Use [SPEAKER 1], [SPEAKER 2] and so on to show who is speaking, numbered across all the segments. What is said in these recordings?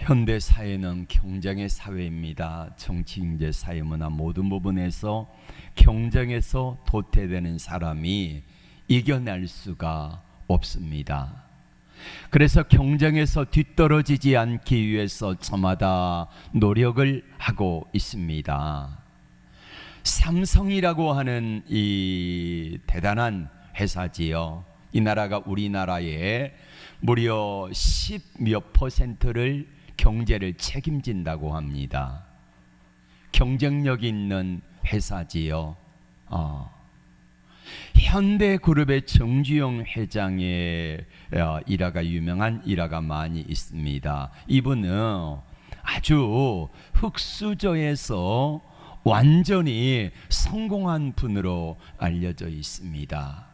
[SPEAKER 1] 현대 사회는 경쟁의 사회입니다. 정치, 경제, 사회, 문화 모든 부분에서 경쟁에서 도태되는 사람이 이겨낼 수가 없습니다. 그래서 경쟁에서 뒤떨어지지 않기 위해서 저마다 노력을 하고 있습니다. 삼성이라고 하는 이 대단한 회사지요. 이 나라가 우리나라의 무려 10몇 %를 경제를 책임진다고 합니다. 경쟁력 있는 회사지요. 현대그룹의 정주영 회장의 일화가 유명한 일화가 많이 있습니다. 이분은 아주 흑수저에서 완전히 성공한 분으로 알려져 있습니다.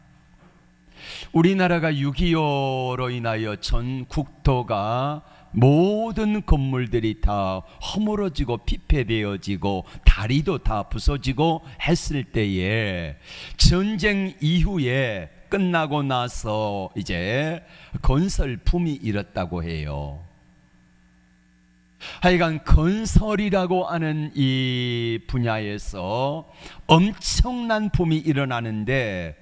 [SPEAKER 1] 우리나라가 6.25로 인하여 전 국토가 모든 건물들이 다 허물어지고 피폐되어지고 다리도 다 부서지고 했을 때에 전쟁 이후에 끝나고 나서 이제 건설 붐이 일었다고 해요. 하여간 건설이라고 하는 이 분야에서 엄청난 붐이 일어나는데,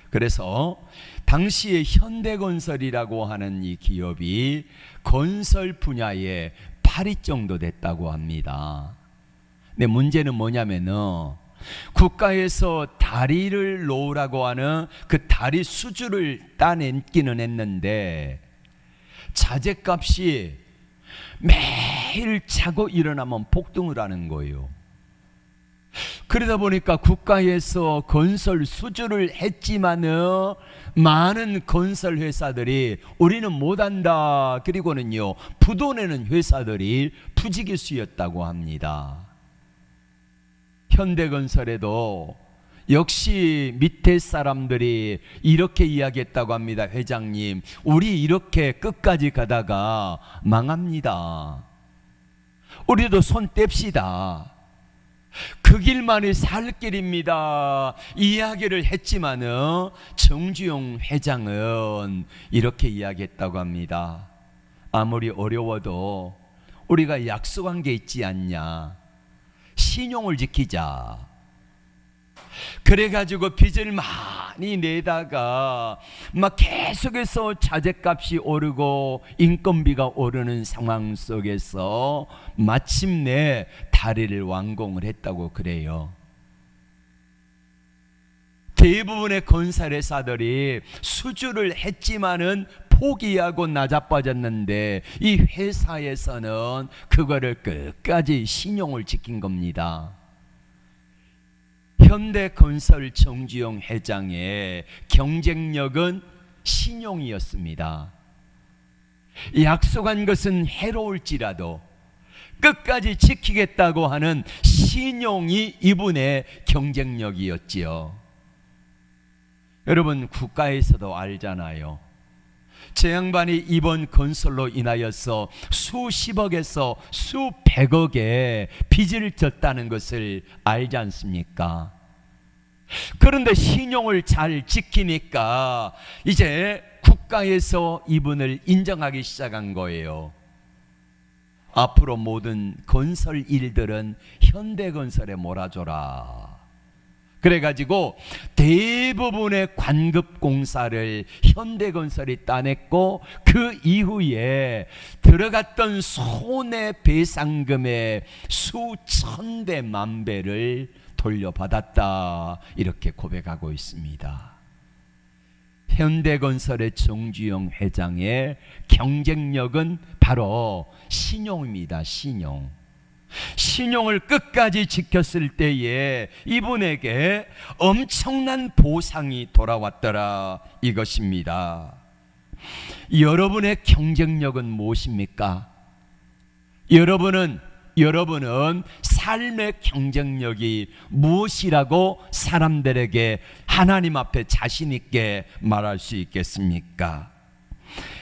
[SPEAKER 1] 그래서 당시에 현대건설이라고 하는 이 기업이 건설 분야에 8위 정도 됐다고 합니다. 근데 문제는 뭐냐면은 국가에서 다리를 놓으라고 하는 그 다리 수주를 따냈기는 했는데 자재값이 매일 자고 일어나면 폭등을 하는 거예요. 그러다 보니까 국가에서 건설 수주를 했지만은 많은 건설 회사들이 우리는 못한다, 그리고는요 부도내는 회사들이 부지기수였다고 합니다. 현대건설에도 역시 밑에 사람들이 이렇게 이야기했다고 합니다. 회장님, 우리 이렇게 끝까지 가다가 망합니다. 우리도 손 뗍시다. 그 길만이 살 길입니다. 이야기를 했지만은 정주영 회장은 이렇게 이야기했다고 합니다. 아무리 어려워도 우리가 약속한 게 있지 않냐. 신용을 지키자. 그래가지고 빚을 많이 내다가 막 계속해서 자재값이 오르고 인건비가 오르는 상황 속에서 마침내 다리를 완공을 했다고 그래요. 대부분의 건설회사들이 수주를 했지만은 포기하고 나자빠졌는데 이 회사에서는 그거를 끝까지 신용을 지킨 겁니다. 현대건설 정주영 회장의 경쟁력은 신용이었습니다. 약속한 것은 해로울지라도 끝까지 지키겠다고 하는 신용이 이분의 경쟁력이었지요. 여러분, 국가에서도 알잖아요. 제 양반이 이번 건설로 인하여서 수십억에서 수백억의 빚을 졌다는 것을 알지 않습니까? 그런데 신용을 잘 지키니까 이제 국가에서 이분을 인정하기 시작한 거예요. 앞으로 모든 건설 일들은 현대건설에 몰아줘라. 그래가지고 대부분의 관급공사를 현대건설이 따냈고 그 이후에 들어갔던 손해배상금의 수천배 만배를 돌려받았다, 이렇게 고백하고 있습니다. 현대건설의 정주영 회장의 경쟁력은 바로 신용입니다. 신용을 끝까지 지켰을 때에 이분에게 엄청난 보상이 돌아왔더라, 이것입니다. 여러분의 경쟁력은 무엇입니까? 여러분은 삶의 경쟁력이 무엇이라고 사람들에게 하나님 앞에 자신 있게 말할 수 있겠습니까?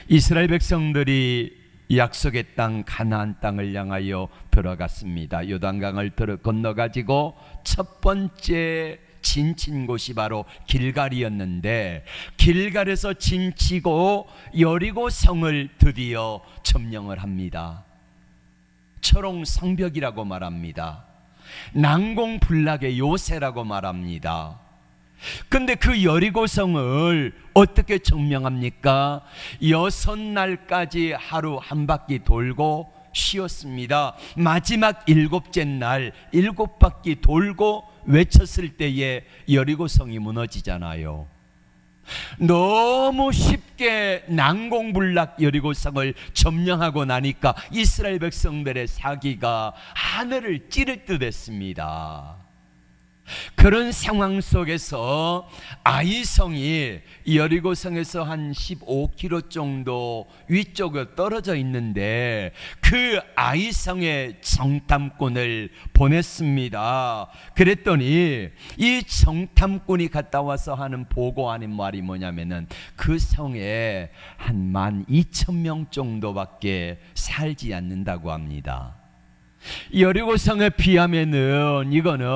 [SPEAKER 1] 이스라엘 백성들이 약속의 땅 가나안 땅을 향하여 들어갔습니다. 요단강을 건너가지고 첫 번째 진친 곳이 바로 길갈이었는데 길갈에서 진치고 여리고 성을 드디어 점령을 합니다. 초롱 성벽이라고 말합니다. 난공불락의 요새라고 말합니다. 근데 그 여리고성을 어떻게 증명합니까? 6날까지 하루 한 바퀴 돌고 쉬었습니다. 마지막 7째 날 7바퀴 돌고 외쳤을 때에 여리고성이 무너지잖아요. 너무 쉽게 난공불락 여리고성을 점령하고 나니까 이스라엘 백성들의 사기가 하늘을 찌를 듯 했습니다. 그런 상황 속에서 아이성이 여리고성에서 한 15km 정도 위쪽으로 떨어져 있는데 그 아이성의 정탐꾼을 보냈습니다. 그랬더니 이 정탐꾼이 갔다 와서 하는 보고하는 말이 뭐냐면은 그 성에 한 12,000명 정도밖에 살지 않는다고 합니다. 여리고성에 비하면은 이거는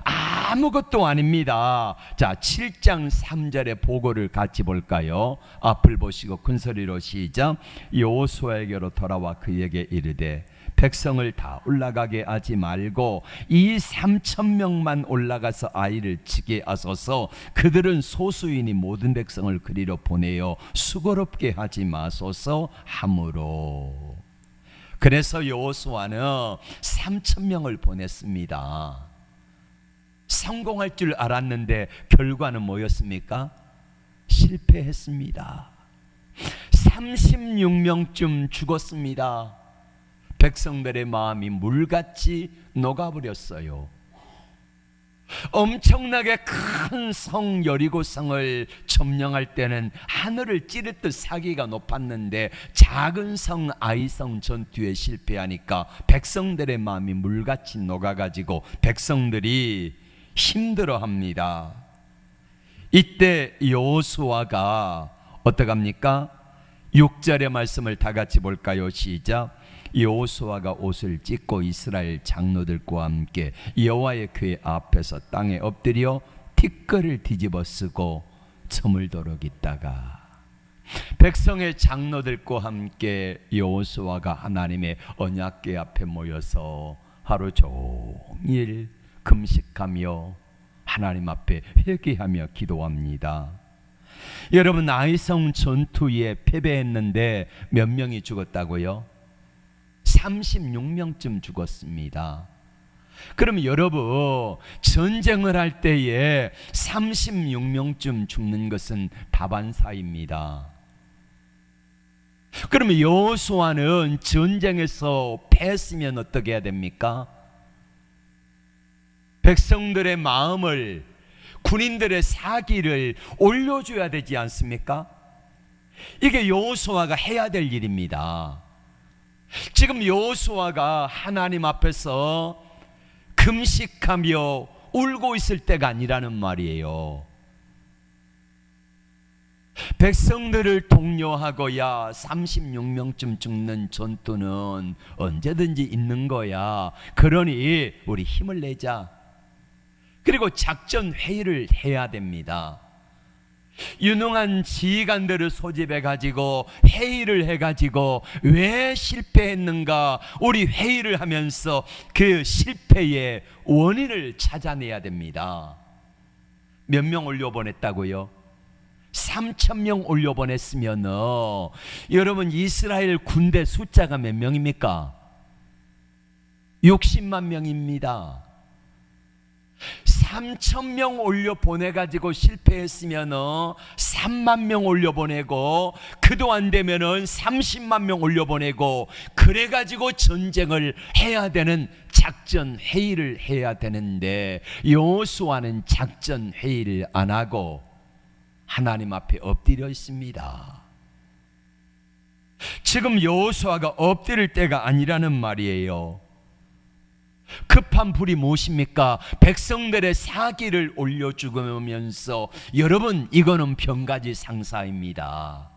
[SPEAKER 1] 아무것도 아닙니다. 자, 7장 3절의 보고를 같이 볼까요? 앞을 보시고 큰 소리로 시작. 여호수아에게로 돌아와 그에게 이르되 백성을 다 올라가게 하지 말고 이 3,000명만 올라가서 아이를 치게 하소서. 그들은 소수이니 모든 백성을 그리로 보내어 수고롭게 하지 마소서 하므로. 그래서 여호수아는 3,000명을 보냈습니다. 성공할 줄 알았는데 결과는 뭐였습니까? 실패했습니다. 36명쯤 죽었습니다. 백성들의 마음이 물같이 녹아버렸어요. 엄청나게 큰 성 여리고성을 점령할 때는 하늘을 찌르듯 사기가 높았는데 작은 성 아이성 전투에 실패하니까 백성들의 마음이 물같이 녹아가지고 백성들이 힘들어합니다. 이때 여호수아가 어떡합니까? 6절의 말씀을 다 같이 볼까요? 시작. 여호수아가 옷을 찢고 이스라엘 장로들과 함께 여호와의 궤 앞에서 땅에 엎드려 티끌을 뒤집어 쓰고 저물도록 있다가 백성의 장로들과 함께 여호수아가 하나님의 언약궤 앞에 모여서 하루 종일 금식하며 하나님 앞에 회개하며 기도합니다. 여러분, 아이성 전투에 패배했는데 몇 명이 죽었다고요? 36명쯤 죽었습니다. 그럼 여러분, 전쟁을 할 때에 36명쯤 죽는 것은 다반사입니다. 그러면 여호수아는 전쟁에서 패했으면 어떻게 해야 됩니까? 백성들의 마음을, 군인들의 사기를 올려줘야 되지 않습니까? 이게 여호수아가 해야 될 일입니다. 지금 여호수아가 하나님 앞에서 금식하며 울고 있을 때가 아니라는 말이에요. 백성들을 독려하고야 36명쯤 죽는 전투는 언제든지 있는 거야. 그러니 우리 힘을 내자. 그리고 작전 회의를 해야 됩니다. 유능한 지휘관들을 소집해 가지고 회의를 해 가지고 왜 실패했는가 우리 회의를 하면서 그 실패의 원인을 찾아내야 됩니다. 몇 명 올려보냈다고요? 3,000명 올려보냈으면 여러분, 이스라엘 군대 숫자가 몇 명입니까? 60만 명입니다. 3,000명 올려보내가지고 실패했으면 3만 명 올려보내고, 그도 안 되면 30만 명 올려보내고, 그래가지고 전쟁을 해야 되는 작전 회의를 해야 되는데 여호수아는 작전 회의를 안 하고 하나님 앞에 엎드려 있습니다. 지금 여호수아가 엎드릴 때가 아니라는 말이에요. 급한 불이 무엇입니까? 백성들의 사기를 올려 죽으면서, 여러분, 이거는 병가지 상사입니다.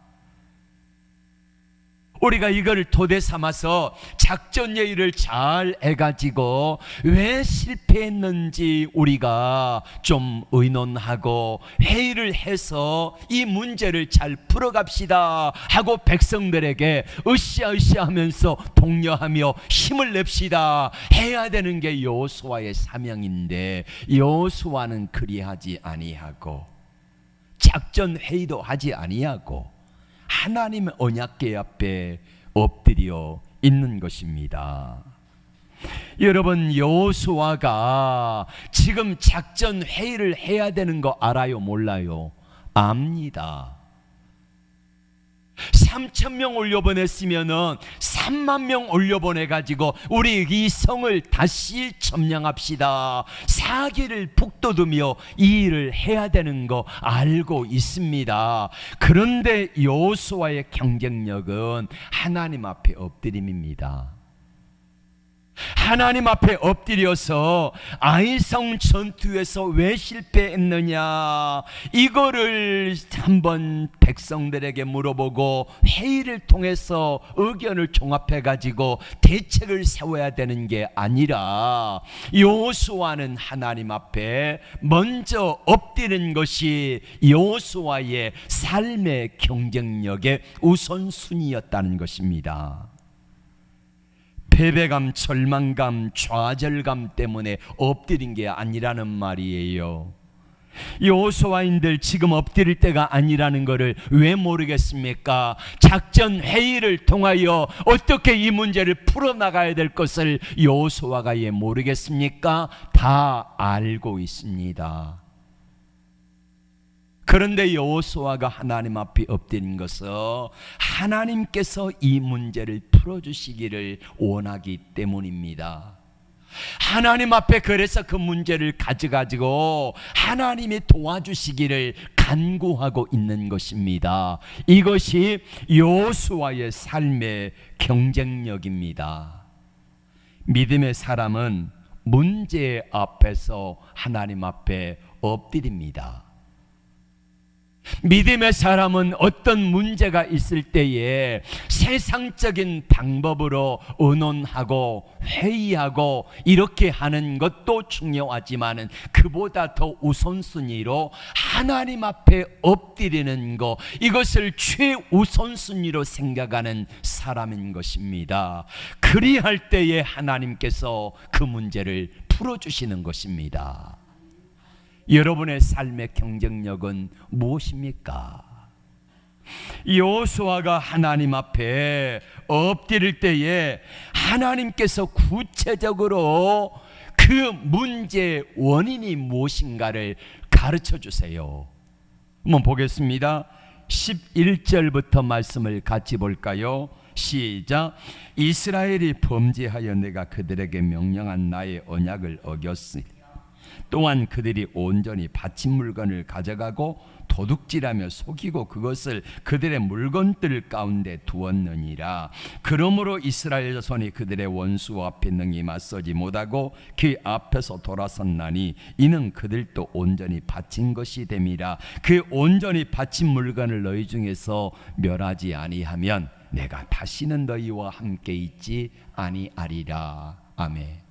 [SPEAKER 1] 우리가 이거를 토대 삼아서 작전 회의를 잘 해가지고 왜 실패했는지 우리가 좀 의논하고 회의를 해서 이 문제를 잘 풀어갑시다 하고 백성들에게 으쌰으쌰 하면서 독려하며 힘을 냅시다 해야 되는 게 여호수아의 사명인데, 여호수아는 그리하지 아니하고 작전 회의도 하지 아니하고 하나님의 언약궤 앞에 엎드려 있는 것입니다. 여러분, 여호수아가 지금 작전 회의를 해야 되는 거 알아요? 몰라요? 압니다. 3,000명 올려보냈으면은 3만 명 올려보내가지고 우리 이 성을 다시 점령합시다, 사기를 북돋우며 이 일을 해야 되는 거 알고 있습니다. 그런데 여호수아의 경쟁력은 하나님 앞에 엎드림입니다. 하나님 앞에 엎드려서 아이성 전투에서 왜 실패했느냐, 이거를 한번 백성들에게 물어보고 회의를 통해서 의견을 종합해 가지고 대책을 세워야 되는 게 아니라, 여호수아는 하나님 앞에 먼저 엎드리는 것이 여호수아의 삶의 경쟁력의 우선순위였다는 것입니다. 패배감, 절망감, 좌절감 때문에 엎드린 게 아니라는 말이에요. 여호수아인들 지금 엎드릴 때가 아니라는 것을 왜 모르겠습니까? 작전 회의를 통하여 어떻게 이 문제를 풀어나가야 될 것을 여호수아가 왜 모르겠습니까? 다 알고 있습니다. 그런데 여호수아가 하나님 앞에 엎드린 것은 하나님께서 이 문제를 풀어주시기를 원하기 때문입니다. 하나님 앞에 그래서 그 문제를 가져가지고 하나님이 도와주시기를 간구하고 있는 것입니다. 이것이 여호수아의 삶의 경쟁력입니다. 믿음의 사람은 문제 앞에서 하나님 앞에 엎드립니다. 믿음의 사람은 어떤 문제가 있을 때에 세상적인 방법으로 의논하고 회의하고 이렇게 하는 것도 중요하지만 그보다 더 우선순위로 하나님 앞에 엎드리는 것, 이것을 최우선순위로 생각하는 사람인 것입니다. 그리할 때에 하나님께서 그 문제를 풀어주시는 것입니다. 여러분의 삶의 경쟁력은 무엇입니까? 여호수아가 하나님 앞에 엎드릴 때에 하나님께서 구체적으로 그 문제의 원인이 무엇인가를 가르쳐 주세요. 한번 보겠습니다. 11절부터 말씀을 같이 볼까요? 시작. 이스라엘이 범죄하여 내가 그들에게 명령한 나의 언약을 어겼으니 또한 그들이 온전히 바친 물건을 가져가고 도둑질하며 속이고 그것을 그들의 물건들 가운데 두었느니라. 그러므로 이스라엘 자손이 그들의 원수 앞에 능히 맞서지 못하고 그 앞에서 돌아섰나니 이는 그들도 온전히 바친 것이 됨이라. 그 온전히 바친 물건을 너희 중에서 멸하지 아니하면 내가 다시는 너희와 함께 있지 아니하리라. 아멘.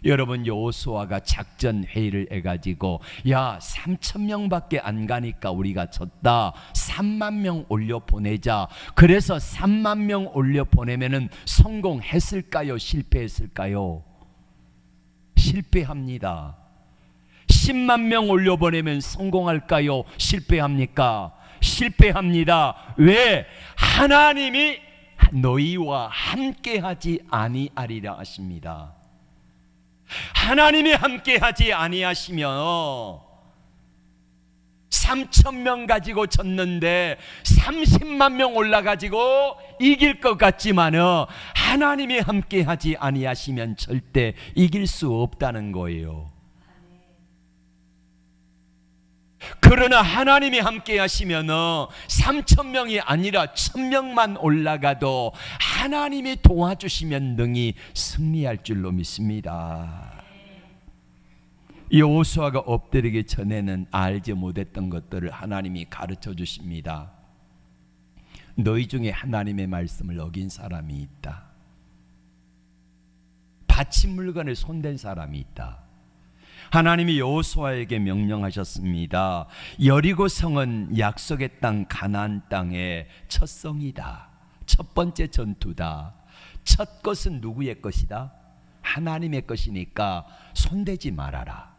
[SPEAKER 1] 여러분, 여호수아가 작전 회의를 해가지고 3,000명밖에 안 가니까 우리가 졌다, 3만 명 올려 보내자. 그래서 3만 명 올려 보내면은 성공했을까요? 실패했을까요? 실패합니다. 10만 명 올려 보내면 성공할까요? 실패합니까? 실패합니다. 왜? 하나님이 너희와 함께하지 아니하리라 하십니다. 하나님이 함께하지 아니하시면 3,000명 가지고 졌는데 30만 명 올라가지고 이길 것 같지만은 하나님이 함께하지 아니하시면 절대 이길 수 없다는 거예요. 그러나 하나님이 함께 하시면은 3,000명이 아니라 1,000명만 올라가도 하나님이 도와주시면 능히 승리할 줄로 믿습니다. 여호수아가 엎드리기 전에는 알지 못했던 것들을 하나님이 가르쳐 주십니다. 너희 중에 하나님의 말씀을 어긴 사람이 있다. 바친 물건을 손댄 사람이 있다. 하나님이 여호수아에게 명령하셨습니다. 여리고 성은 약속의 땅 가나안 땅의 첫 성이다. 첫 번째 전투다. 첫 것은 누구의 것이다? 하나님의 것이니까 손대지 말아라.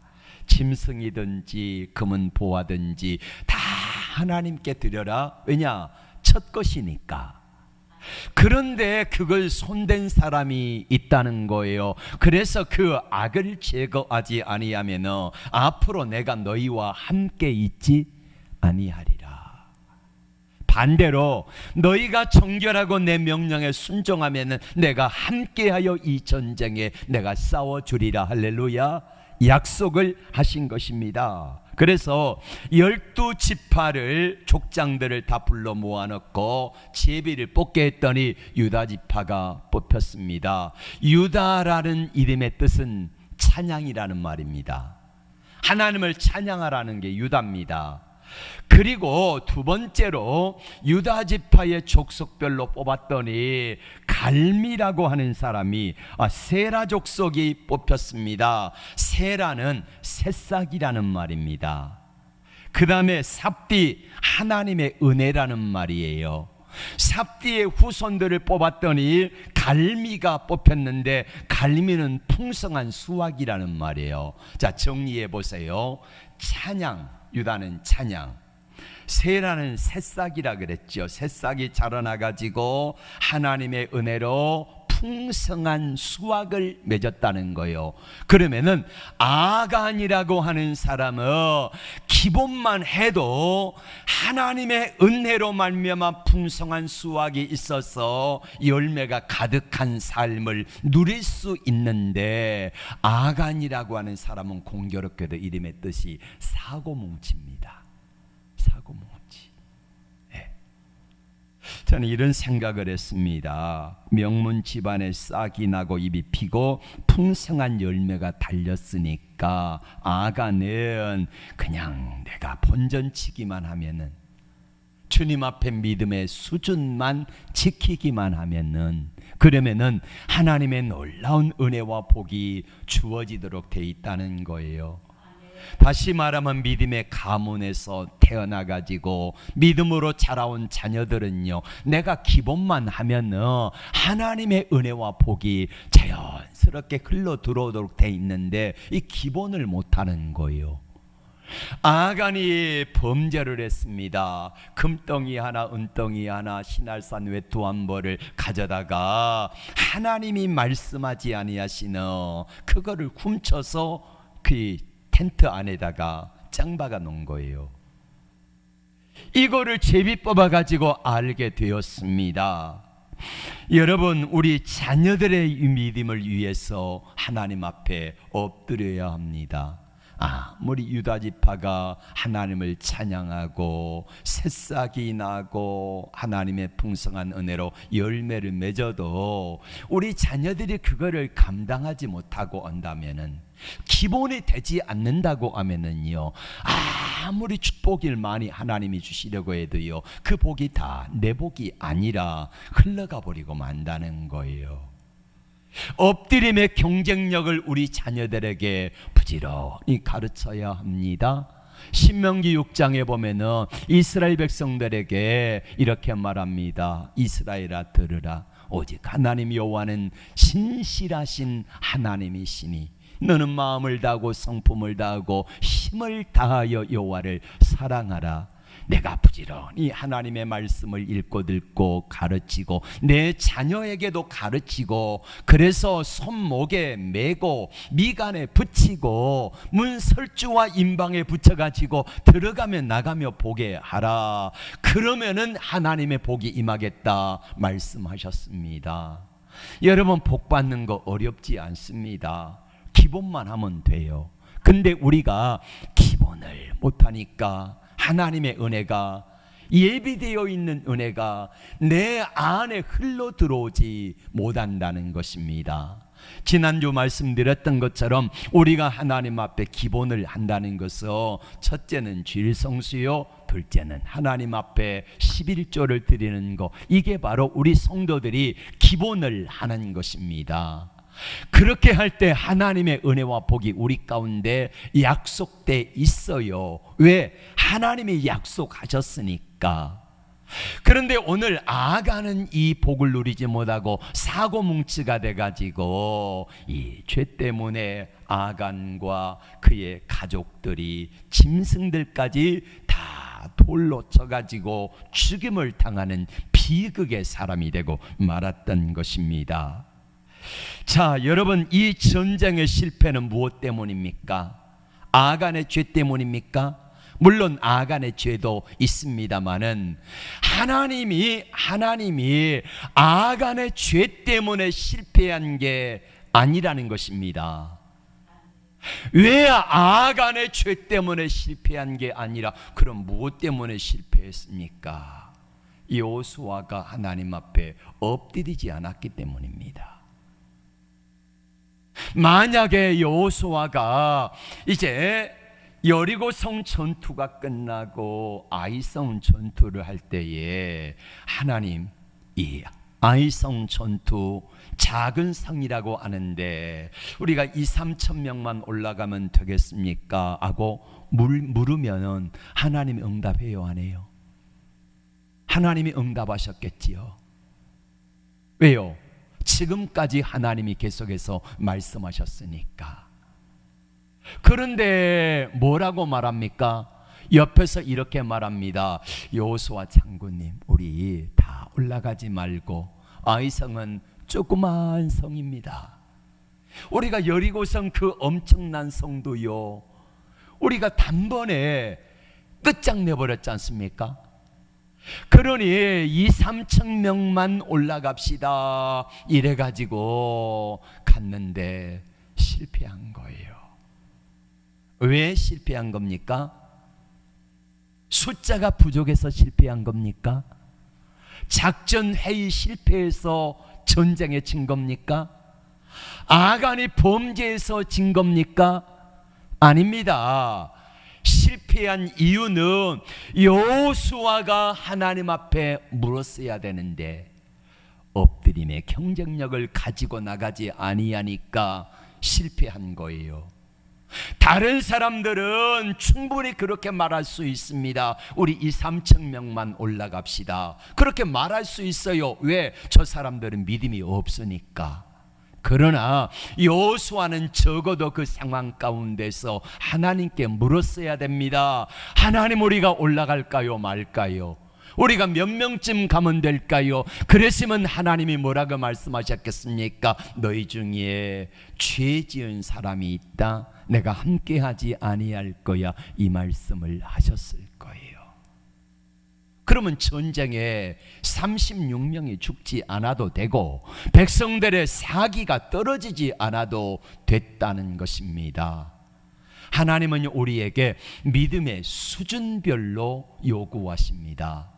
[SPEAKER 1] 짐승이든지 금은 보화든지 다 하나님께 드려라. 왜냐? 첫 것이니까. 그런데 그걸 손댄 사람이 있다는 거예요. 그래서 그 악을 제거하지 아니하면 앞으로 내가 너희와 함께 있지 아니하리라. 반대로 너희가 정결하고 내 명령에 순종하면 내가 함께하여 이 전쟁에 내가 싸워주리라. 할렐루야. 약속을 하신 것입니다. 그래서 12지파를 족장들을 다 불러 모아놓고 제비를 뽑게 했더니 유다지파가 뽑혔습니다. 유다라는 이름의 뜻은 찬양이라는 말입니다. 하나님을 찬양하라는 게 유다입니다. 그리고 두 번째로 유다지파의 족속별로 뽑았더니 갈미라고 하는 사람이 세라 족속이 뽑혔습니다. 세라는 새싹이라는 말입니다. 그 다음에 삽디, 하나님의 은혜라는 말이에요. 삽디의 후손들을 뽑았더니 갈미가 뽑혔는데 갈미는 풍성한 수확이라는 말이에요. 자, 정리해 보세요. 찬양, 유다는 찬양, 세라는 새싹이라 그랬죠. 새싹이 자라나가지고 하나님의 은혜로 풍성한 수확을 맺었다는 거예요. 그러면은 아간이라고 하는 사람은 기본만 해도 하나님의 은혜로 말미암아 풍성한 수확이 있어서 열매가 가득한 삶을 누릴 수 있는데, 아간이라고 하는 사람은 공교롭게도 이름의 뜻이 사고뭉치입니다. 사고뭉치. 저는 이런 생각을 했습니다. 명문 집안에 싹이 나고 잎이 피고 풍성한 열매가 달렸으니까 아간은 그냥 내가 본전치기만 하면은, 주님 앞에 믿음의 수준만 지키기만 하면은, 그러면은 하나님의 놀라운 은혜와 복이 주어지도록 돼 있다는 거예요. 다시 말하면 믿음의 가문에서 태어나가지고 믿음으로 자라온 자녀들은요, 내가 기본만 하면은 하나님의 은혜와 복이 자연스럽게 흘러 들어오도록 돼 있는데 이 기본을 못하는 거예요. 아간이 범죄를 했습니다. 금덩이 하나 은덩이 하나 신할산 외투 한 벌을 가져다가 하나님이 말씀하지 아니하시는 그거를 훔쳐서 그 텐트 안에다가 짱 박아 놓은 거예요. 이거를 제비 뽑아 가지고 알게 되었습니다. 여러분, 우리 자녀들의 믿음을 위해서 하나님 앞에 엎드려야 합니다. 아무리 유다지파가 하나님을 찬양하고 새싹이 나고 하나님의 풍성한 은혜로 열매를 맺어도 우리 자녀들이 그거를 감당하지 못하고 온다면은, 기본이 되지 않는다고 하면은요, 아무리 축복을 많이 하나님이 주시려고 해도요, 그 복이 다 내 복이 아니라 흘러가 버리고 만다는 거예요. 엎드림의 경쟁력을 우리 자녀들에게 부지런히 가르쳐야 합니다. 신명기 6장에 보면은 이스라엘 백성들에게 이렇게 말합니다. 이스라엘아 들으라. 오직 하나님 여호와는 신실하신 하나님이시니 너는 마음을 다하고 성품을 다하고 힘을 다하여 여호와를 사랑하라. 내가 부지런히 하나님의 말씀을 읽고 듣고 가르치고 내 자녀에게도 가르치고, 그래서 손목에 메고 미간에 붙이고 문설주와 임방에 붙여가지고 들어가면 나가며 보게 하라. 그러면은 하나님의 복이 임하겠다 말씀하셨습니다. 여러분, 복 받는 거 어렵지 않습니다. 기본만 하면 돼요. 근데 우리가 기본을 못하니까 하나님의 은혜가, 예비되어 있는 은혜가 내 안에 흘러 들어오지 못한다는 것입니다. 지난주 말씀드렸던 것처럼 우리가 하나님 앞에 기본을 한다는 것은, 첫째는 질성수요, 둘째는 하나님 앞에 11조를 드리는 것. 이게 바로 우리 성도들이 기본을 하는 것입니다. 그렇게 할 때 하나님의 은혜와 복이 우리 가운데 약속돼 있어요. 왜? 하나님이 약속하셨으니까. 그런데 오늘 아간은 이 복을 누리지 못하고 사고뭉치가 돼가지고 이 죄 때문에 아간과 그의 가족들이 짐승들까지 다 돌로 쳐가지고 죽임을 당하는 비극의 사람이 되고 말았던 것입니다. 자, 여러분, 이 전쟁의 실패는 무엇 때문입니까? 아간의 죄 때문입니까? 물론 아간의 죄도 있습니다마는 하나님이 아간의 죄 때문에 실패한 게 아니라는 것입니다. 왜 아간의 죄 때문에 실패한 게 아니라 그럼 무엇 때문에 실패했습니까? 여호수아가 하나님 앞에 엎드리지 않았기 때문입니다. 만약에 여호수아가 이제 여리고성 전투가 끝나고 아이성 전투를 할 때에 하나님, 이 아이성 전투 작은 성이라고 하는데 우리가 2-3천 명만 올라가면 되겠습니까? 하고 물으면 하나님이 응답해요, 안 해요? 하나님이 응답하셨겠지요. 왜요? 지금까지 하나님이 계속해서 말씀하셨으니까. 그런데 뭐라고 말합니까? 옆에서 이렇게 말합니다. 여호수아 장군님, 우리 다 올라가지 말고, 아이성은 조그만 성입니다. 우리가 여리고성 그 엄청난 성도요, 우리가 단번에 끝장내버렸지 않습니까? 그러니 2-3천 명만 올라갑시다 이래가지고 갔는데 실패한 거예요. 왜 실패한 겁니까? 숫자가 부족해서 실패한 겁니까? 작전 회의 실패해서 전쟁에 진 겁니까? 아간이 범죄해서 진 겁니까? 아닙니다. 실패한 이유는 여호수아가 하나님 앞에 물었어야 되는데 엎드림의 경쟁력을 가지고 나가지 아니하니까 실패한 거예요. 다른 사람들은 충분히 그렇게 말할 수 있습니다. 우리 2-3천 명만 올라갑시다. 그렇게 말할 수 있어요. 왜? 저 사람들은 믿음이 없으니까. 그러나 여호수아는 적어도 그 상황 가운데서 하나님께 물었어야 됩니다. 하나님, 우리가 올라갈까요 말까요? 우리가 몇 명쯤 가면 될까요? 그랬으면 하나님이 뭐라고 말씀하셨겠습니까? 너희 중에 죄 지은 사람이 있다, 내가 함께하지 아니할 거야, 이 말씀을 하셨을 거예요. 그러면 전쟁에 36명이 죽지 않아도 되고 백성들의 사기가 떨어지지 않아도 됐다는 것입니다. 하나님은 우리에게 믿음의 수준별로 요구하십니다.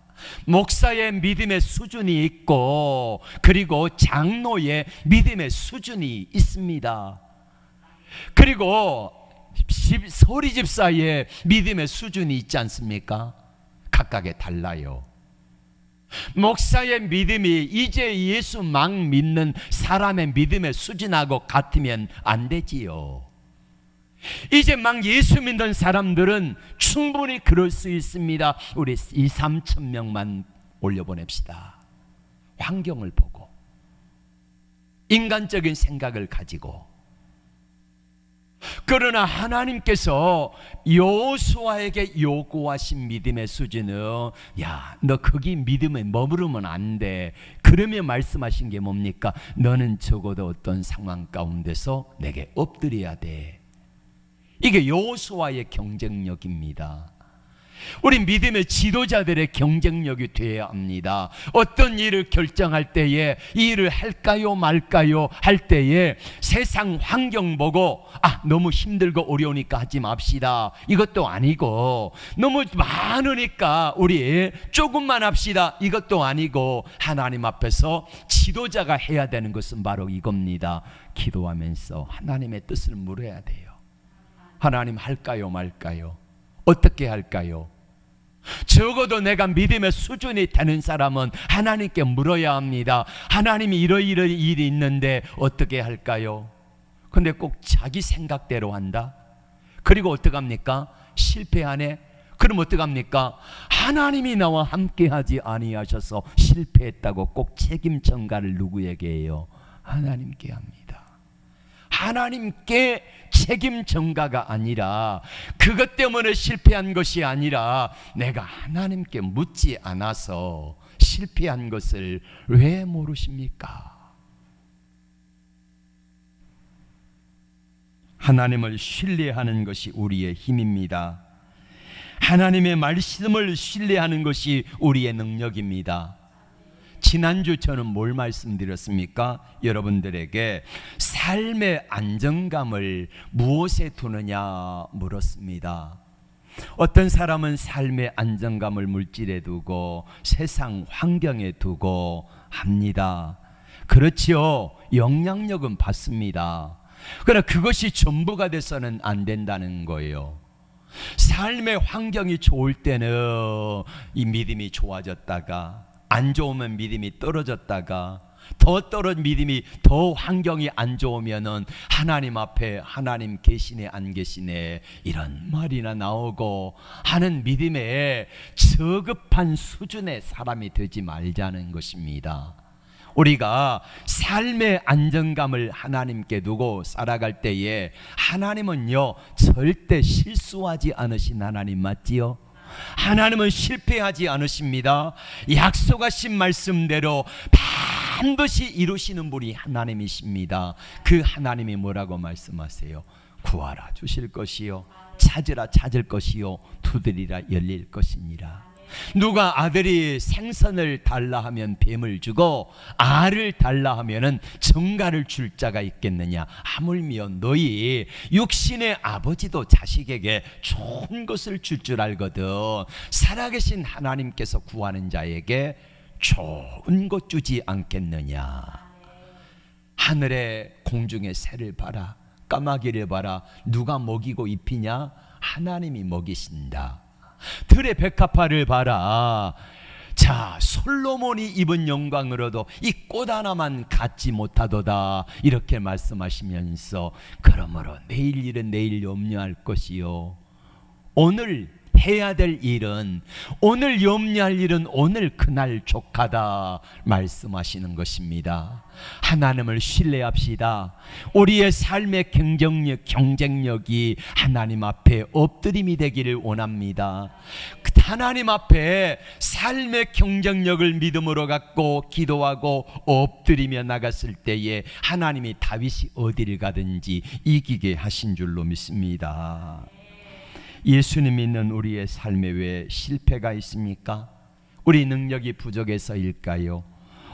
[SPEAKER 1] 목사의 믿음의 수준이 있고 그리고 장로의 믿음의 수준이 있습니다. 그리고 소리집사의 믿음의 수준이 있지 않습니까? 각각의 달라요. 목사의 믿음이 이제 예수 막 믿는 사람의 믿음의 수준하고 같으면 안 되지요. 이제 막 예수 믿는 사람들은 충분히 그럴 수 있습니다. 우리 2-3천 명만 올려보냅시다. 환경을 보고 인간적인 생각을 가지고. 그러나 하나님께서 여호수아에게 요구하신 믿음의 수준은, 야, 너 거기 믿음에 머무르면 안 돼. 그러면 말씀하신 게 뭡니까? 너는 적어도 어떤 상황 가운데서 내게 엎드려야 돼. 이게 여호수아의 경쟁력입니다. 우리 믿음의 지도자들의 경쟁력이 되어야 합니다. 어떤 일을 결정할 때에 이 일을 할까요 말까요 할 때에 세상 환경 보고 너무 힘들고 어려우니까 하지 맙시다, 이것도 아니고, 너무 많으니까 우리 조금만 합시다, 이것도 아니고, 하나님 앞에서 지도자가 해야 되는 것은 바로 이겁니다. 기도하면서 하나님의 뜻을 물어야 돼요. 하나님, 할까요 말까요? 어떻게 할까요? 적어도 내가 믿음의 수준이 되는 사람은 하나님께 물어야 합니다. 하나님이 이러이러한 일이 있는데 어떻게 할까요? 근데 꼭 자기 생각대로 한다? 그리고 어떡합니까? 실패하네? 그럼 어떡합니까? 하나님이 나와 함께하지 아니하셔서 실패했다고 꼭 책임 전가를 누구에게 해요? 하나님께 합니다. 하나님께 책임 전가가 아니라, 그것 때문에 실패한 것이 아니라 내가 하나님께 묻지 않아서 실패한 것을 왜 모르십니까? 하나님을 신뢰하는 것이 우리의 힘입니다. 하나님의 말씀을 신뢰하는 것이 우리의 능력입니다. 지난주 저는 뭘 말씀드렸습니까? 여러분들에게 삶의 안정감을 무엇에 두느냐 물었습니다. 어떤 사람은 삶의 안정감을 물질에 두고 세상 환경에 두고 합니다. 그렇지요. 영향력은 받습니다. 그러나 그것이 전부가 돼서는 안 된다는 거예요. 삶의 환경이 좋을 때는 이 믿음이 좋아졌다가, 안 좋으면 믿음이 떨어졌다가, 믿음이 더 환경이 안 좋으면은 하나님 앞에 하나님 계시네 안 계시네 이런 말이나 나오고 하는 믿음의 저급한 수준의 사람이 되지 말자는 것입니다. 우리가 삶의 안정감을 하나님께 두고 살아갈 때에 하나님은요 절대 실수하지 않으신 하나님 맞지요? 하나님은 실패하지 않으십니다. 약속하신 말씀대로 반드시 이루시는 분이 하나님이십니다. 그 하나님이 뭐라고 말씀하세요? 구하라 주실 것이요, 찾으라 찾을 것이요, 두드리라 열릴 것이니라. 누가 아들이 생선을 달라 하면 뱀을 주고 알을 달라 하면은 정갈을 줄 자가 있겠느냐? 하물며 너희 육신의 아버지도 자식에게 좋은 것을 줄 줄 알거든. 살아계신 하나님께서 구하는 자에게 좋은 것 주지 않겠느냐? 하늘의 공중의 새를 봐라, 까마귀를 봐라. 누가 먹이고 입히냐? 하나님이 먹이신다. 들의 백합화를 봐라. 자, 솔로몬이 입은 영광으로도 이 꽃 하나만 갖지 못하도다. 이렇게 말씀하시면서 그러므로 내일 일은 내일 염려할 것이요, 오늘 해야 될 일은, 오늘 염려할 일은 오늘 그날 족하다 말씀하시는 것입니다. 하나님을 신뢰합시다. 우리의 삶의 경쟁력이 하나님 앞에 엎드림이 되기를 원합니다. 하나님 앞에 삶의 경쟁력을 믿음으로 갖고 기도하고 엎드리며 나갔을 때에 하나님이 다윗이 어디를 가든지 이기게 하신 줄로 믿습니다. 예수님 믿는 우리의 삶에 왜 실패가 있습니까? 우리 능력이 부족해서일까요?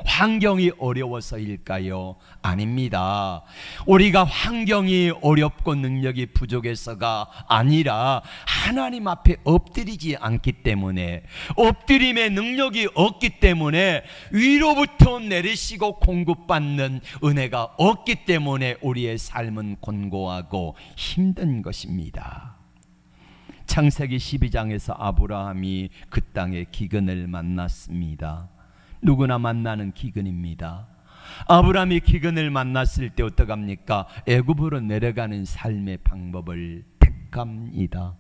[SPEAKER 1] 환경이 어려워서일까요? 아닙니다. 우리가 환경이 어렵고 능력이 부족해서가 아니라 하나님 앞에 엎드리지 않기 때문에, 엎드림의 능력이 없기 때문에, 위로부터 내리시고 공급받는 은혜가 없기 때문에 우리의 삶은 곤고하고 힘든 것입니다. 창세기 12장에서 아브라함이 그 땅의 기근을 만났습니다. 누구나 만나는 기근입니다. 아브라함이 기근을 만났을 때 어떡합니까? 애굽으로 내려가는 삶의 방법을 택합니다.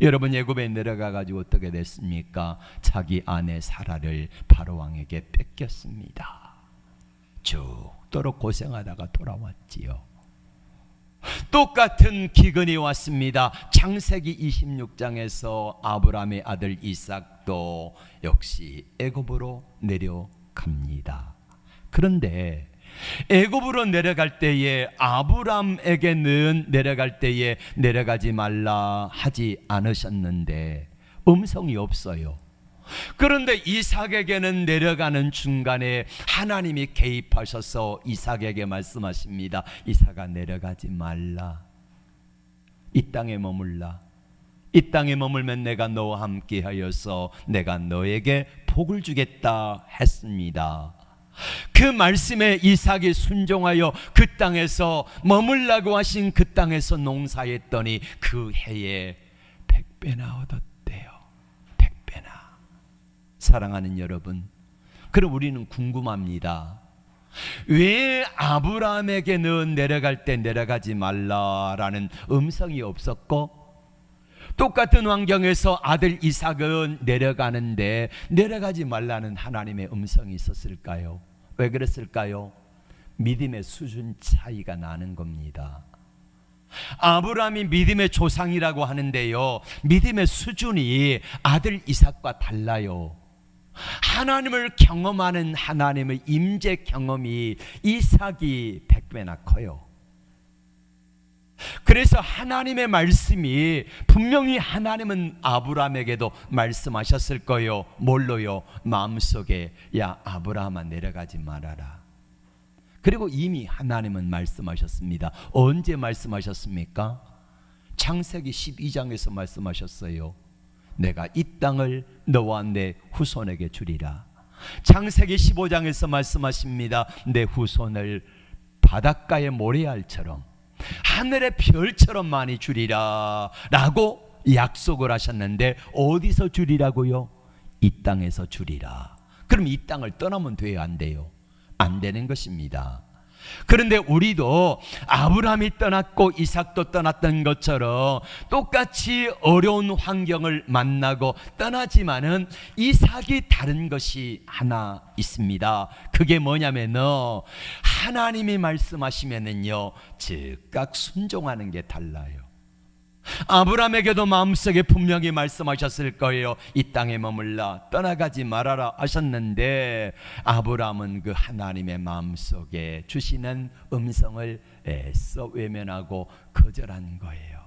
[SPEAKER 1] 여러분, 애굽에 내려가 가지고 어떻게 됐습니까? 자기 아내 사라를 바로왕에게 뺏겼습니다. 죽도록 고생하다가 돌아왔지요. 똑같은 기근이 왔습니다. 창세기 26장에서 아브라함의 아들 이삭도 역시 애굽으로 내려갑니다. 그런데 애굽으로 내려갈 때에 아브라함에게는 내려갈 때에 내려가지 말라 하지 않으셨는데 음성이 없어요. 그런데 이삭에게는 내려가는 중간에 하나님이 개입하셔서 이삭에게 말씀하십니다. 이삭아, 내려가지 말라. 이 땅에 머물라. 이 땅에 머물면 내가 너와 함께 하여서 내가 너에게 복을 주겠다 했습니다. 그 말씀에 이삭이 순종하여 그 땅에서 머물라고 하신 그 땅에서 농사했더니 그 해에 100배나 얻었대요. 사랑하는 여러분, 그럼 우리는 궁금합니다. 왜 아브라함에게 너 내려갈 때 내려가지 말라라는 음성이 없었고, 똑같은 환경에서 아들 이삭은 내려가는데 내려가지 말라는 하나님의 음성이 있었을까요? 왜 그랬을까요? 믿음의 수준 차이가 나는 겁니다. 아브라함이 믿음의 조상이라고 하는데요, 믿음의 수준이 아들 이삭과 달라요. 하나님을 경험하는 하나님의 임재 경험이 이삭이 100배나 커요. 그래서 하나님의 말씀이 분명히 하나님은 아브라함에게도 말씀하셨을 거예요. 뭘로요? 마음속에, 야 아브라함아 내려가지 말아라. 그리고 이미 하나님은 말씀하셨습니다. 언제 말씀하셨습니까? 창세기 12장에서 말씀하셨어요. 내가 이 땅을 너와 내 후손에게 주리라. 창세기 15장에서 말씀하십니다. 내 후손을 바닷가의 모래알처럼 하늘의 별처럼 많이 주리라 라고 약속을 하셨는데, 어디서 주리라고요? 이 땅에서 주리라. 그럼 이 땅을 떠나면 돼요, 안 돼요? 안 되는 것입니다. 그런데 우리도 아브라함이 떠났고 이삭도 떠났던 것처럼 똑같이 어려운 환경을 만나고 떠나지만은 이삭이 다른 것이 하나 있습니다. 그게 뭐냐면요, 하나님이 말씀하시면은요 즉각 순종하는 게 달라요. 아브라함에게도 마음속에 분명히 말씀하셨을 거예요. 이 땅에 머물라 떠나가지 말아라 하셨는데, 아브라함은 그 하나님의 마음속에 주시는 음성을 애써 외면하고 거절한 거예요.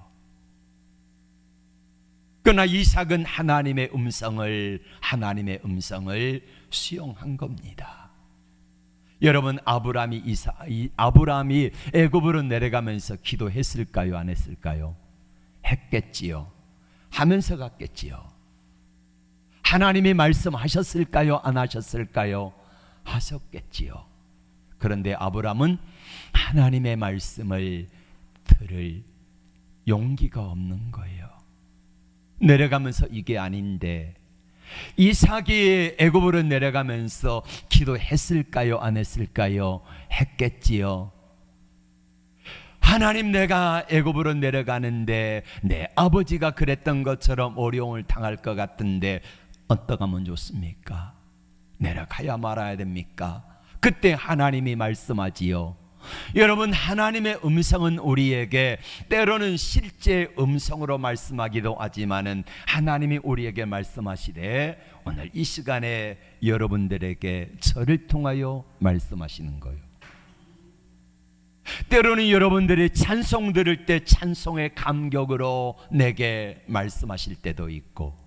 [SPEAKER 1] 그러나 이삭은 하나님의 음성을 수용한 겁니다. 여러분, 아브라함이 애굽으로 내려가면서 기도했을까요, 안 했을까요? 했겠지요. 하면서 갔겠지요. 하나님이 말씀하셨을까요, 안 하셨을까요? 하셨겠지요. 그런데 아브라함은 하나님의 말씀을 들을 용기가 없는 거예요. 내려가면서 이게 아닌데, 이삭이 애굽으로 내려가면서 기도했을까요, 안 했을까요? 했겠지요. 하나님, 내가 애굽으로 내려가는데 내 아버지가 그랬던 것처럼 어려움을 당할 것 같은데 어떻게 하면 좋습니까? 내려가야 말아야 됩니까? 그때 하나님이 말씀하지요. 여러분, 하나님의 음성은 우리에게 때로는 실제 음성으로 말씀하기도 하지만은 하나님이 우리에게 말씀하시되 오늘 이 시간에 여러분들에게 저를 통하여 말씀하시는 거예요. 때로는 여러분들이 찬송 들을 때 찬송의 감격으로 내게 말씀하실 때도 있고,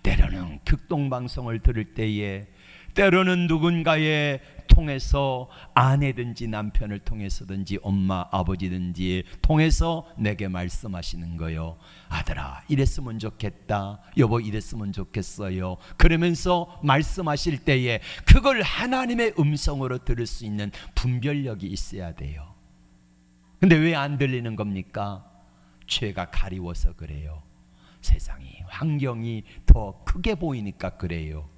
[SPEAKER 1] 때로는 극동방송을 들을 때에, 때로는 누군가의 통해서, 아내든지 남편을 통해서든지 엄마 아버지든지 통해서 내게 말씀하시는 거요. 아들아 이랬으면 좋겠다, 여보 이랬으면 좋겠어요. 그러면서 말씀하실 때에 그걸 하나님의 음성으로 들을 수 있는 분별력이 있어야 돼요. 근데 왜 안 들리는 겁니까? 죄가 가리워서 그래요. 세상이, 환경이 더 크게 보이니까 그래요.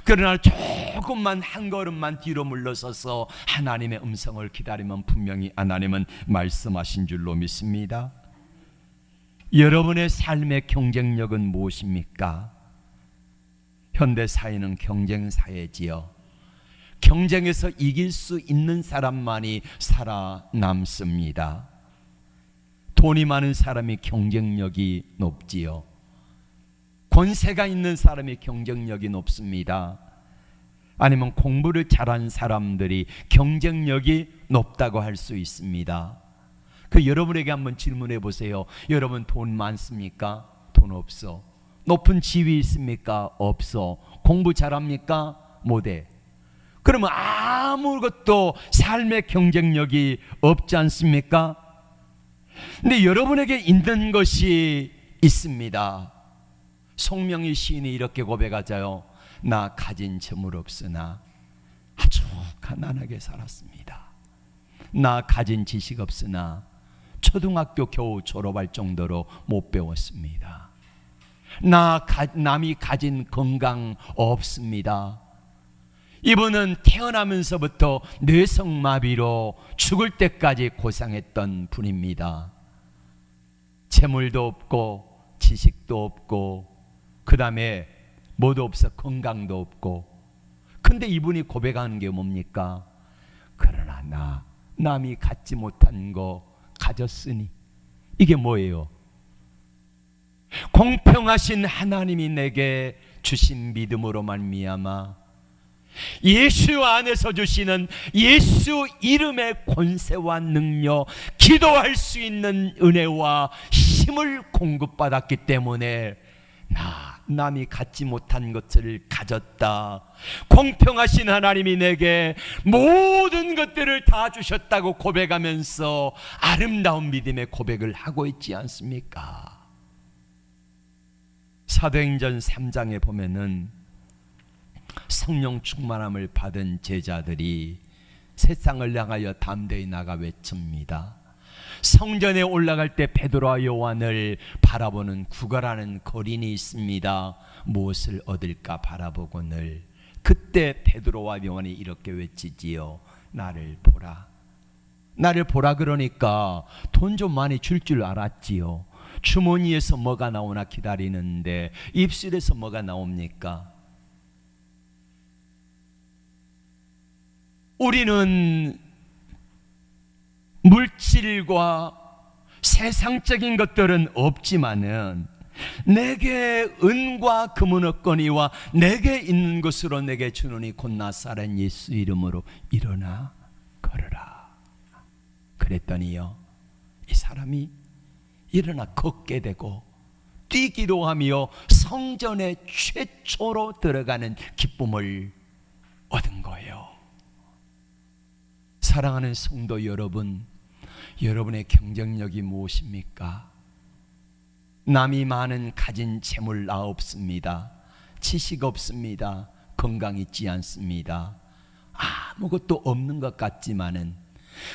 [SPEAKER 1] 그러나 조금만, 한 걸음만 뒤로 물러서서 하나님의 음성을 기다리면 분명히 하나님은 말씀하신 줄로 믿습니다. 여러분의 삶의 경쟁력은 무엇입니까? 현대사회는 경쟁사회지요. 경쟁에서 이길 수 있는 사람만이 살아남습니다. 돈이 많은 사람이 경쟁력이 높지요. 권세가 있는 사람이 경쟁력이 높습니다. 아니면 공부를 잘한 사람들이 경쟁력이 높다고 할 수 있습니다. 그 여러분에게 한번 질문해 보세요. 여러분 돈 많습니까? 돈 없어. 높은 지위 있습니까? 없어. 공부 잘합니까? 못해. 그러면 아무것도 삶의 경쟁력이 없지 않습니까? 근데 여러분에게 있는 것이 있습니다. 송명희 시인이 이렇게 고백하자요. 나 가진 재물 없으나 아주 가난하게 살았습니다. 나 가진 지식 없으나 초등학교 겨우 졸업할 정도로 못 배웠습니다. 남이 가진 건강 없습니다. 이분은 태어나면서부터 뇌성마비로 죽을 때까지 고생했던 분입니다. 재물도 없고 지식도 없고 그 다음에 뭐도 없어, 건강도 없고. 근데 이분이 고백하는 게 뭡니까? 그러나 남이 갖지 못한 거 가졌으니. 이게 뭐예요? 공평하신 하나님이 내게 주신 믿음으로 말미암아 예수 안에서 주시는 예수 이름의 권세와 능력, 기도할 수 있는 은혜와 힘을 공급받았기 때문에 남이 갖지 못한 것을 가졌다. 공평하신 하나님이 내게 모든 것들을 다 주셨다고 고백하면서 아름다운 믿음의 고백을 하고 있지 않습니까? 사도행전 3장에 보면은 성령 충만함을 받은 제자들이 세상을 향하여 담대히 나가 외칩니다. 성전에 올라갈 때 베드로와 요한을 바라보는 구걸하는 거린이 있습니다. 무엇을 얻을까 바라보고늘. 그때 베드로와 요한이 이렇게 외치지요. 나를 보라. 나를 보라. 그러니까 돈 좀 많이 줄 알았지요. 주머니에서 뭐가 나오나 기다리는데 입술에서 뭐가 나옵니까? 우리는 물질과 세상적인 것들은 없지만은 내게 은과 금은 없거니와 내게 있는 것으로 내게 주노니 곧 나사렛 예수 이름으로 일어나 걸으라. 그랬더니요, 이 사람이 일어나 걷게 되고 뛰기도 하며 성전에 최초로 들어가는 기쁨을 얻은 거예요. 사랑하는 성도 여러분, 여러분의 경쟁력이 무엇입니까? 남이 많은 가진 재물 나 없습니다. 지식 없습니다. 건강 있지 않습니다. 아무것도 없는 것 같지만은,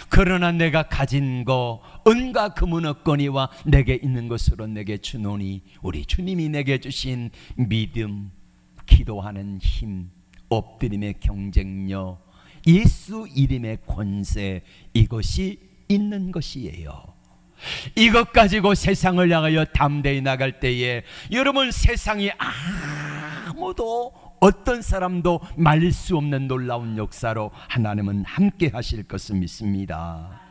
[SPEAKER 1] 그러나 내가 가진 거 은과 금은 없거니와 내게 있는 것으로 내게 주노니, 우리 주님이 내게 주신 믿음, 기도하는 힘, 엎드림의 경쟁력, 예수 이름의 권세, 이것이 있는 것이에요. 이것 가지고 세상을 향하여 담대히 나갈 때에 여러분, 세상이 아무도 어떤 사람도 말릴 수 없는 놀라운 역사로 하나님은 함께 하실 것을 믿습니다.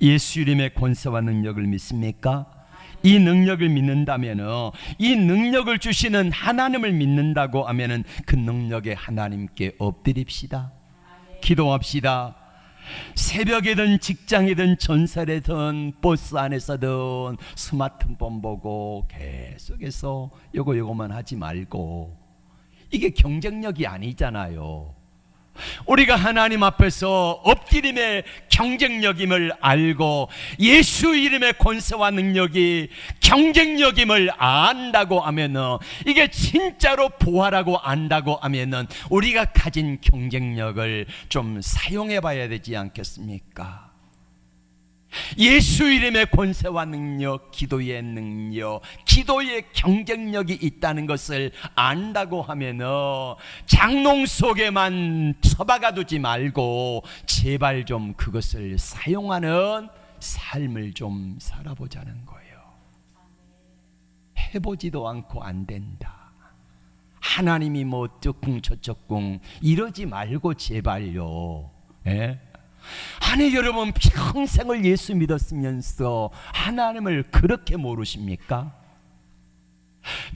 [SPEAKER 1] 예수 이름의 권세와 능력을 믿습니까? 이 능력을 믿는다면, 이 능력을 주시는 하나님을 믿는다고 하면 그 능력에 하나님께 엎드립시다. 기도합시다. 새벽이든 직장이든 전설이든 버스 안에서든 스마트폰 보고 계속해서 요거만 하지 말고, 이게 경쟁력이 아니잖아요. 우리가 하나님 앞에서 엎드림의 경쟁력임을 알고 예수 이름의 권세와 능력이 경쟁력임을 안다고 하면은, 이게 진짜로 부활하고 안다고 하면은 우리가 가진 경쟁력을 좀 사용해 봐야 되지 않겠습니까? 예수 이름의 권세와 능력, 기도의 능력, 기도의 경쟁력이 있다는 것을 안다고 하면은 장롱 속에만 처박아 두지 말고 제발 좀 그것을 사용하는 삶을 좀 살아보자는 거예요. 해보지도 않고 안 된다, 하나님이 뭐 어쩌쿵 저쩌쿵 이러지 말고 제발요. 예? 아니, 여러분 평생을 예수 믿었으면서 하나님을 그렇게 모르십니까?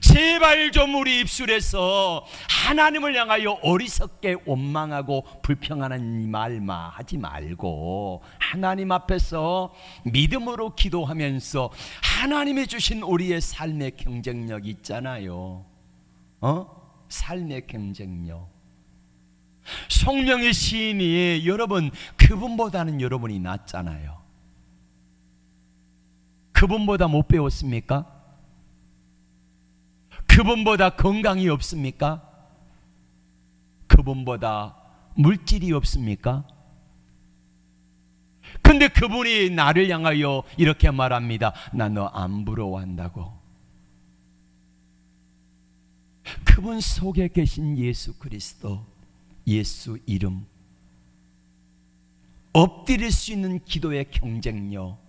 [SPEAKER 1] 제발 좀 우리 입술에서 하나님을 향하여 어리석게 원망하고 불평하는 말만 하지 말고, 하나님 앞에서 믿음으로 기도하면서 하나님이 주신 우리의 삶의 경쟁력 있잖아요. 삶의 경쟁력. 송명의 시인이, 여러분 그분보다는 여러분이 낫잖아요. 그분보다 못 배웠습니까? 그분보다 건강이 없습니까? 그분보다 물질이 없습니까? 근데 그분이 나를 향하여 이렇게 말합니다. 나 너 안 부러워한다고. 그분 속에 계신 예수 그리스도, 예수 이름, 엎드릴 수 있는 기도의 경쟁력,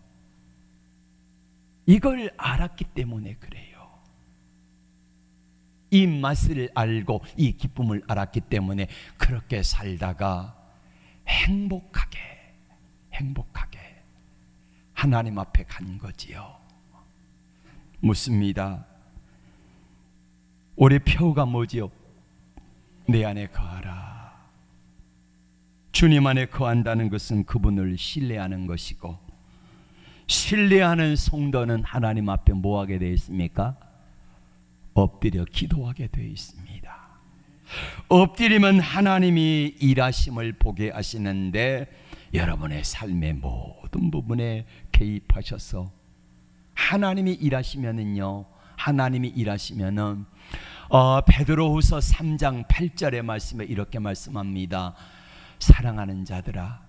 [SPEAKER 1] 이걸 알았기 때문에 그래요. 이 맛을 알고 이 기쁨을 알았기 때문에 그렇게 살다가 행복하게 하나님 앞에 간 거지요. 묻습니다. 올해 표가 뭐지요? 내 안에 거하라. 주님 안에 거한다는 것은 그분을 신뢰하는 것이고, 신뢰하는 성도는 하나님 앞에 뭐하게 되어 있습니까? 엎드려 기도하게 되어 있습니다. 엎드리면 하나님이 일하심을 보게 하시는데, 여러분의 삶의 모든 부분에 개입하셔서 하나님이 일하시면은요, 하나님이 일하시면은 베드로후서 3장 8절의 말씀에 이렇게 말씀합니다. 사랑하는 자들아,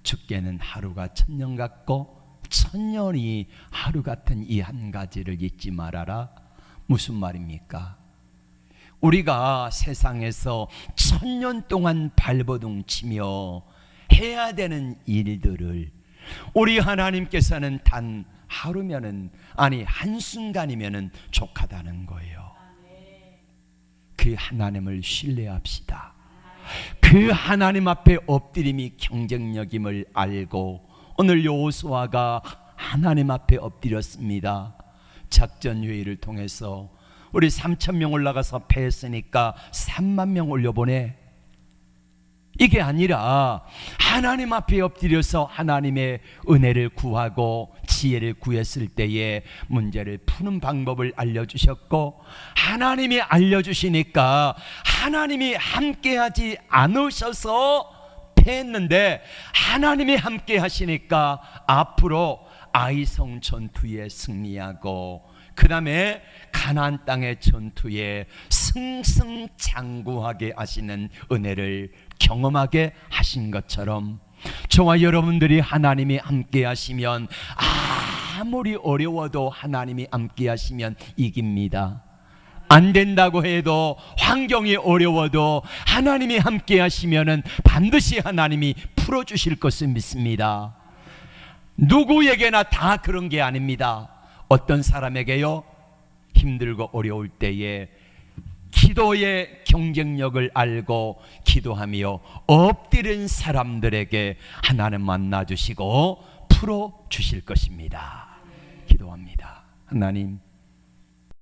[SPEAKER 1] 주께는 하루가 천년 같고 천년이 하루 같은 이 한 가지를 잊지 말아라. 무슨 말입니까? 우리가 세상에서 천년 동안 발버둥 치며 해야 되는 일들을 우리 하나님께서는 단 하루면은, 아니 한순간이면은 족하다는 거예요. 그 하나님을 신뢰합시다. 그 하나님 앞에 엎드림이 경쟁력임을 알고 오늘 여호수아가 하나님 앞에 엎드렸습니다. 작전 회의를 통해서 우리 3,000명 올라가서 패했으니까 3만 명 올려보내. 이게 아니라 하나님 앞에 엎드려서 하나님의 은혜를 구하고 지혜를 구했을 때에 문제를 푸는 방법을 알려주셨고, 하나님이 알려주시니까 하나님이 함께하지 않으셔서 패했는데 하나님이 함께 하시니까 앞으로 아이성 전투에 승리하고 그 다음에 가나안 땅의 전투에 승승장구하게 하시는 은혜를 경험하게 하신 것처럼, 저와 여러분들이 하나님이 함께 하시면, 아무리 어려워도 하나님이 함께 하시면 이깁니다. 안 된다고 해도, 환경이 어려워도 하나님이 함께 하시면은 반드시 하나님이 풀어주실 것을 믿습니다. 누구에게나 다 그런 게 아닙니다. 어떤 사람에게요, 힘들고 어려울 때에 기도의 경쟁력을 알고 기도하며 엎드린 사람들에게 하나님 만나주시고 풀어주실 것입니다. 기도합니다. 하나님,